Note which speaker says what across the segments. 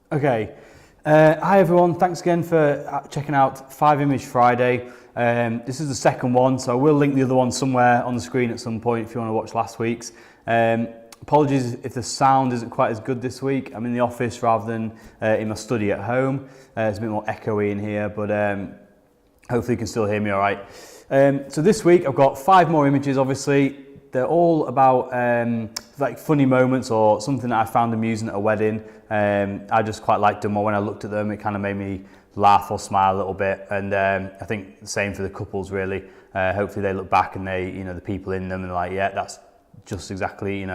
Speaker 1: Okay, hi everyone, thanks again for checking out 5 Image Friday. This is the second one, so I will link the other one somewhere on the screen at some point if you want to watch last week's. Apologies if the sound isn't quite as good this week. I'm in the office rather than in my study at home. It's a bit more echoey in here, but hopefully you can still hear me all right. So this week I've got 5 more images, obviously. They're all about like funny moments or something that I found amusing at a wedding. I just quite liked them, or when I looked at them it kind of made me laugh or smile a little bit, and I think the same for the couples really. Hopefully they look back and they, the people in them, and they're like, yeah, that's just exactly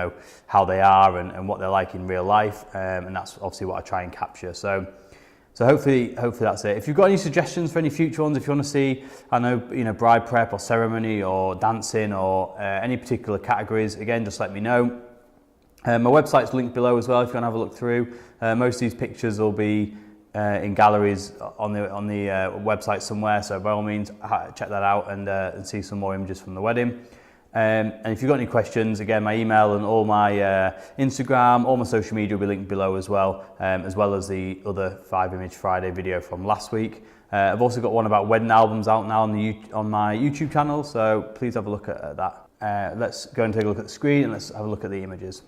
Speaker 1: how they are and what they're like in real life, and that's obviously what I try and capture. So hopefully that's it. If you've got any suggestions for any future ones, if you want to see, I know, bride prep or ceremony or dancing or any particular categories, again, just let me know. My website's linked below as well if you want to have a look through. Most of these pictures will be in galleries on the website somewhere, so by all means check that out and see some more images from the wedding. And if you've got any questions, again, my email and all my Instagram, all my social media will be linked below as well as the other 5 Image Friday video from last week. I've also got one about wedding albums out now on my YouTube channel, so please have a look at that. Let's go and take a look at the screen and let's have a look at the images.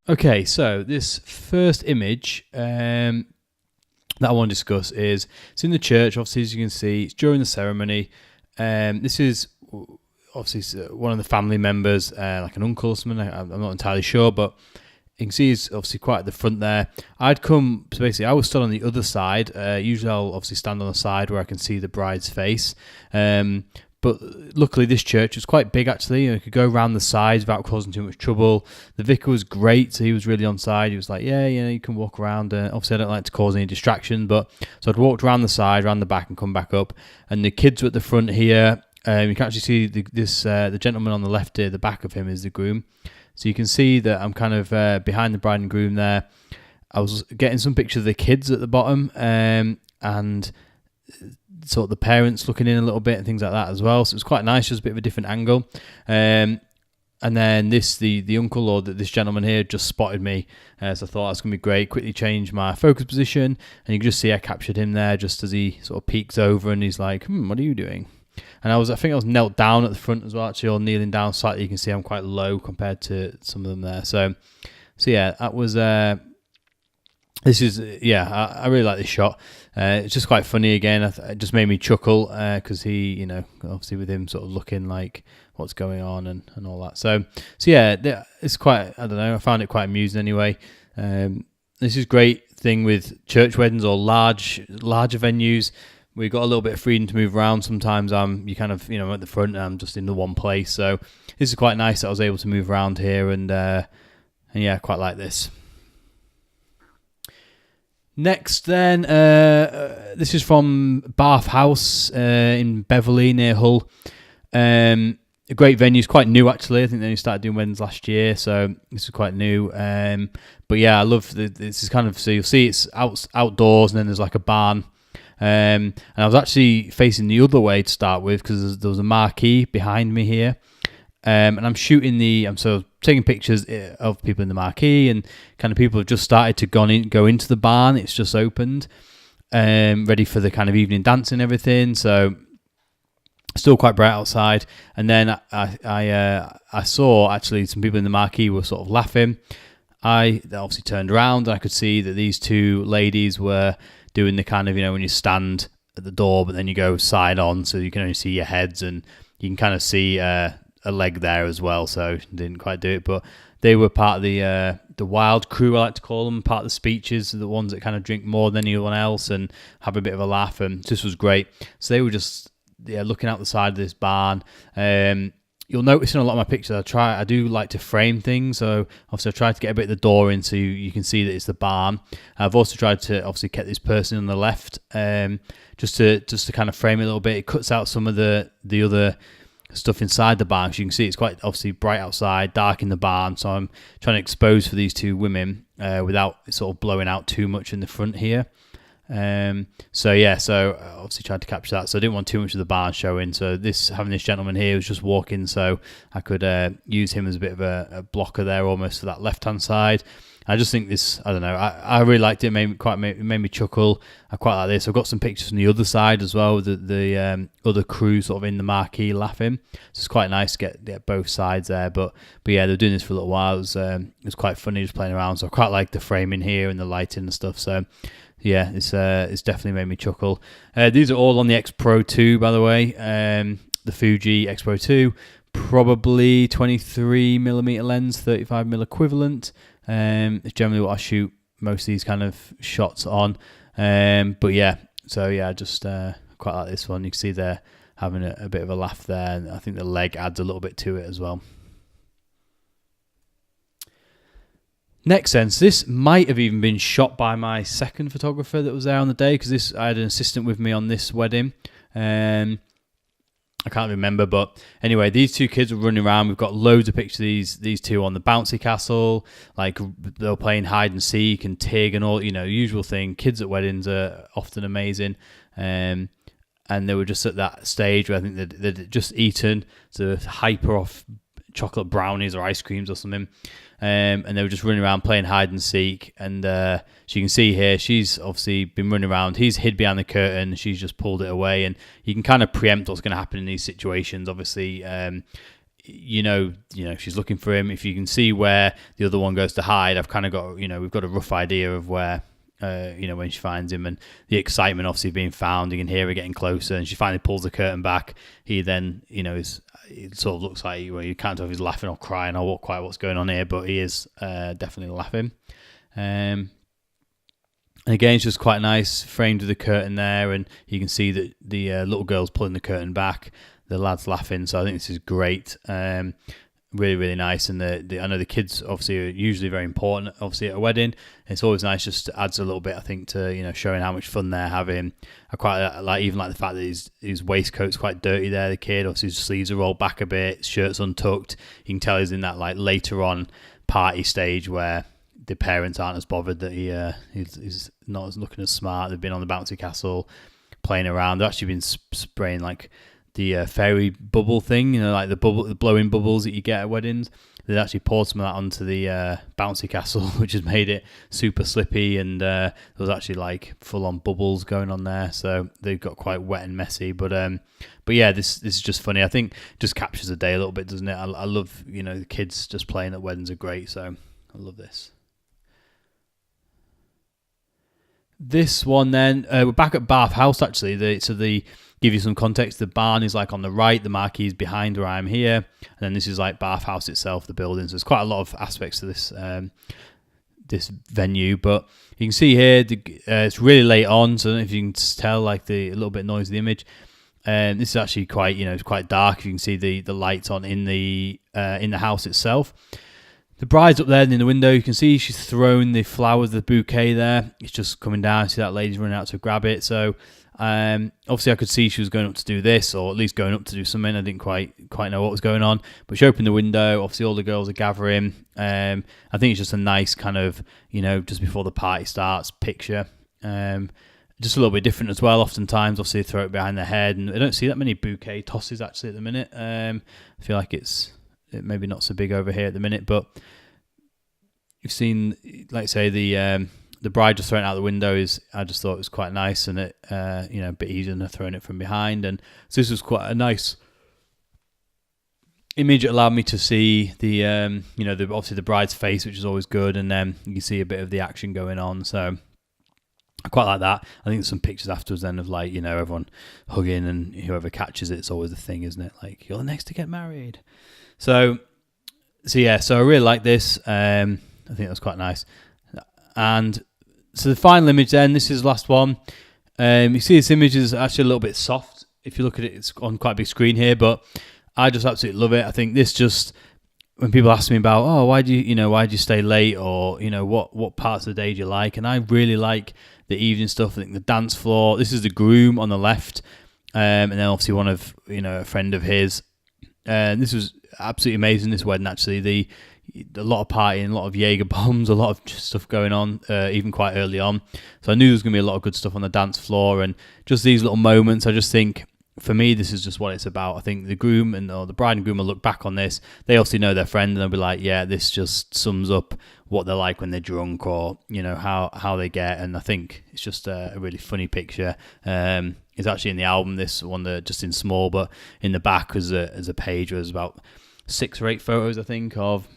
Speaker 1: Okay, so this first image that I want to discuss it's in the church. Obviously, as you can see, it's during the ceremony. This is obviously one of the family members, like an uncle or something. I'm not entirely sure, but you can see he's obviously quite at the front there. I was stood on the other side. Usually I'll obviously stand on the side where I can see the bride's face. But luckily this church was quite big actually. You could go around the sides without causing too much trouble. The vicar was great, so he was really on side. He was like, yeah, you can walk around. Obviously I don't like to cause any distraction, but so I'd walked around the side, around the back and come back up. And the kids were at the front here. You can actually see the gentleman on the left here, the back of him is the groom. So you can see that I'm kind of behind the bride and groom there. I was getting some pictures of the kids at the bottom, and sort of the parents looking in a little bit and things like that as well. So it was quite nice, just a bit of a different angle. And then the uncle or this gentleman here just spotted me. So I thought that was going to be great. Quickly changed my focus position, and you can just see I captured him there just as he sort of peeks over and he's like, what are you doing? And I think I was knelt down at the front as well, actually, or kneeling down slightly. You can see I'm quite low compared to some of them there. So yeah, that was... I really like this shot. It's just quite funny again. It just made me chuckle because he, obviously with him sort of looking like what's going on and all that. So yeah, it's quite, I don't know, I found it quite amusing anyway. This is great thing with church weddings or larger venues. We've got a little bit of freedom to move around. Sometimes I'm at the front and I'm just in the one place. So this is quite nice that I was able to move around here and yeah, I quite like this. Next then, this is from Bath House in Beverley near Hull. A great venue. It's quite new actually. I think they only started doing weddings last year, so this is quite new. But yeah, I love this is kind of, so you'll see it's outdoors and then there's like a barn. And I was actually facing the other way to start with because there was a marquee behind me here. And I'm taking pictures of people in the marquee, and kind of people have just started to go into the barn. It's just opened, ready for the kind of evening dance and everything. So still quite bright outside. And then I saw actually some people in the marquee were sort of laughing. I obviously turned around and I could see that these 2 ladies were doing the kind of, when you stand at the door, but then you go side on, so you can only see your heads, and you can kind of see a leg there as well, so didn't quite do it, but they were part of the wild crew, I like to call them, part of the speeches, the ones that kind of drink more than anyone else and have a bit of a laugh, and this was great. So they were just looking out the side of this barn. You'll notice in a lot of my pictures, I do like to frame things, so obviously I tried to get a bit of the door in so you can see that it's the barn. I've also tried to obviously get this person on the left, just to kind of frame it a little bit. It cuts out some of the other stuff inside the barn. So you can see it's quite obviously bright outside, dark in the barn. So I'm trying to expose for these two women without sort of blowing out too much in the front here. So obviously tried to capture that. So I didn't want too much of the barn showing. So having this gentleman here was just walking, so I could use him as a bit of a blocker there, almost for that left-hand side. I just think this, I don't know, I really liked it. It made me chuckle. I quite like this. I've got some pictures from the other side as well, with the other crew sort of in the marquee laughing. So it's quite nice to get both sides there. But yeah, they were doing this for a little while. It was quite funny just playing around. So I quite like the framing here and the lighting and stuff. So yeah, it's definitely made me chuckle. These are all on the X Pro 2, by the way. The Fuji X Pro 2, probably 23mm lens, 35mm equivalent. It's generally what I shoot most of these kind of shots on. But yeah, so yeah, I just quite like this one. You can see they're having a bit of a laugh there, and I think the leg adds a little bit to it as well. Next sense, this might have even been shot by my second photographer that was there on the day, because I had an assistant with me on this wedding. I can't remember, but anyway, these two kids were running around. We've got loads of pictures of these two on the bouncy castle, like they were playing hide and seek and tig and all, usual thing. Kids at weddings are often amazing. And they were just at that stage where I think they'd just eaten, so hyper off chocolate brownies or ice creams or something. And they were just running around playing hide and seek. And so you can see here, she's obviously been running around. He's hid behind the curtain. She's just pulled it away. And you can kind of preempt what's going to happen in these situations. Obviously, she's looking for him. If you can see where the other one goes to hide, I've kind of got, we've got a rough idea of where, when she finds him, and the excitement obviously of being found. You can hear her getting closer, and she finally pulls the curtain back. He then, it sort of looks like, you can't tell if he's laughing or crying or what's going on here, but he is definitely laughing. And again, it's just quite nice, framed with the curtain there, and you can see that the little girl's pulling the curtain back, the lad's laughing. So I think this is great. Really, really nice. And I know the kids obviously are usually very important, obviously at a wedding. It's always nice, just adds a little bit, I think, to showing how much fun they're having. I quite like the fact that his waistcoat's quite dirty there. The kid, obviously his sleeves are rolled back a bit, his shirt's untucked. You can tell he's in that like later on party stage where the parents aren't as bothered that he's not as looking as smart. They've been on the bouncy castle playing around. They've actually been spraying like the fairy bubble thing, like the blowing bubbles that you get at weddings. They'd actually poured some of that onto the bouncy castle, which has made it super slippy, and there was actually like full-on bubbles going on there, so they got quite wet and messy. But yeah, this is just funny. I think just captures the day a little bit, doesn't it? I love, the kids just playing at weddings are great, so I love this. This one then, we're back at Bath House actually. Give you some context, the barn is like on the right, the marquee is behind where I'm here, and then this is like Bath House itself, the building. So there's quite a lot of aspects to this this venue, but you can see here it's really late on, so I don't know if you can tell like a little bit noise of the image. This is actually quite it's quite dark. You can see the lights on in the house itself. The bride's up there in the window. You can see she's thrown the flowers, the bouquet there. It's just coming down. See that lady's running out to grab it. So obviously I could see she was going up to do this, or at least going up to do something. I didn't quite know what was going on. But she opened the window. Obviously all the girls are gathering. I think it's just a nice kind of, just before the party starts picture. Just a little bit different as well. Oftentimes, obviously, they throw it behind their head. And I don't see that many bouquet tosses actually at the minute. I feel like it's maybe not so big over here at the minute, but you've seen, like say, the bride just throwing it out the window I just thought it was quite nice, and it a bit easier than throwing it from behind. And so this was quite a nice image. It allowed me to see the obviously the bride's face, which is always good, and then you can see a bit of the action going on. So I quite like that. I think there's some pictures afterwards then of like everyone hugging, and whoever catches it's always the thing, isn't it? Like, you're the next to get married. So yeah, so I really like this. I think that was quite nice. And so the final image then, this is the last one. You see this image is actually a little bit soft. If you look at it, it's on quite a big screen here, but I just absolutely love it. I think this just, when people ask me about, why do you stay late, or, what parts of the day do you like? And I really like the evening stuff. I think the dance floor, this is the groom on the left. And then obviously one of, a friend of his
Speaker 2: This was absolutely amazing, this wedding, actually. A lot of partying, a lot of Jaeger bombs, a lot of stuff going on, even quite early on. So I knew there was going to be a lot of good stuff on the dance floor, and just these little moments. I just think, for me, this is just what it's about. I think the groom or the bride and groom will look back on this. They obviously know their friend, and they'll be like, yeah, this just sums up what they're like when they're drunk, or how they get. And I think it's just a really funny picture. It's actually in the album, this one, that just in small, but in the back as a page was about 6 or 8 photos, I think, of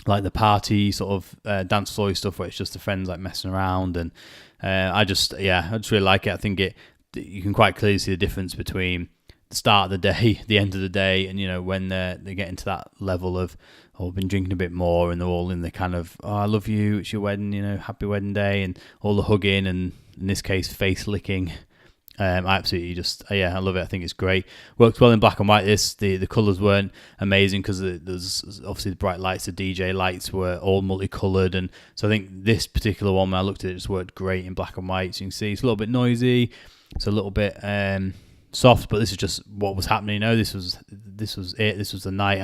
Speaker 2: like the party sort of dance floor stuff, where it's just the friends like messing around. And I just really like it. I think you can quite clearly see the difference between the start of the day, the end of the day, and when they're getting to that level of, I've been drinking a bit more, and they're all in the kind of, oh, I love you, it's your wedding, happy wedding day, and all the hugging, and in this case, face licking. I absolutely just, I love it. I think it's great. Works well in black and white. The colours weren't amazing because there's obviously the bright lights, the DJ lights were all multicoloured, and so I think this particular one, when I looked at it, just worked great in black and white. So you can see it's a little bit noisy, it's a little bit soft, but this is just what was happening. This was it. This was the night.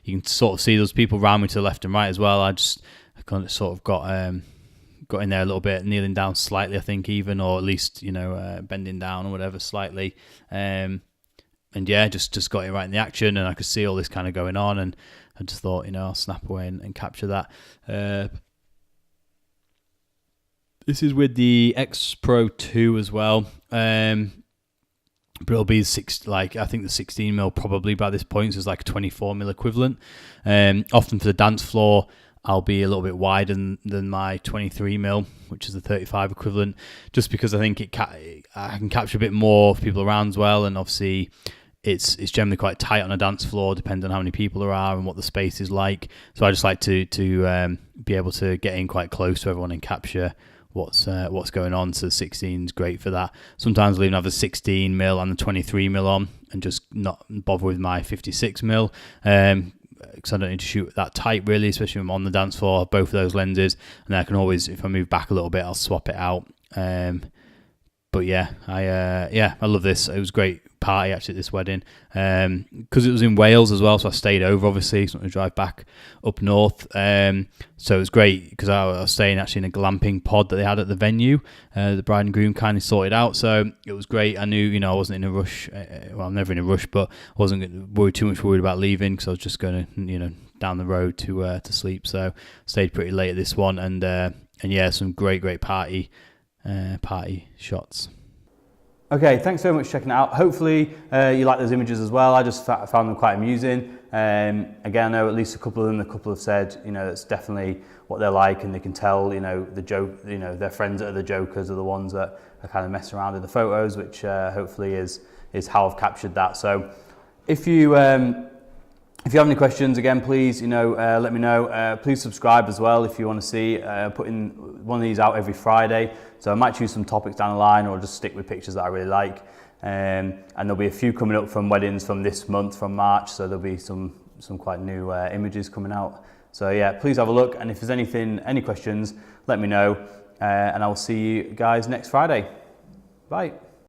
Speaker 2: You can sort of see those people around me to the left and right as well. I kind of sort of got in there a little bit, kneeling down slightly, I think, even, or at least bending down or whatever slightly, and just got it right in the action, and I could see all this kind of going on, and I just thought, I'll snap away and capture that. This is with the X Pro 2 as well. But it'll be I think the 16mm probably by this point, so it's like a 24mm equivalent. Often for the dance floor, I'll be a little bit wider than my 23mm, which is the 35 equivalent, just because I think I can capture a bit more of people around as well, and obviously it's generally quite tight on a dance floor, depending on how many people there are and what the space is like. So I just like to be able to get in quite close to everyone and capture what's going on. So the 16 is great for that. Sometimes I'll even have a 16mm and the 23mm on, and just not bother with my 56mm. Because I don't need to shoot that tight, really, especially when I'm on the dance floor, both of those lenses, and then I can always, if I move back a little bit, I'll swap it out. But I love this. It was a great party actually at this wedding, because it was in Wales as well, so I stayed over, obviously, so I'm going to drive back up north. So it was great because I was staying actually in a glamping pod that they had at the venue. The bride and groom kindly sorted out, so it was great. I knew, I wasn't in a rush. I'm never in a rush, but I wasn't too much worried about leaving, because I was just going to, down the road to sleep. So stayed pretty late at this one, and some great party shots.
Speaker 1: Okay, thanks so much for checking it out. Hopefully you like those images as well. I just found them quite amusing. Again, I know at least a couple have said, that's definitely what they're like, and they can tell, the joke, their friends that are the jokers are the ones that are kind of messing around in the photos, which hopefully is how I've captured that. So if you have any questions, again, please, let me know. Please subscribe as well if you want to see putting one of these out every Friday. So I might choose some topics down the line, or just stick with pictures that I really like. And there'll be a few coming up from weddings from this month, from March. So there'll be some quite new images coming out. So yeah, please have a look. And if there's any questions, let me know. And I will see you guys next Friday. Bye.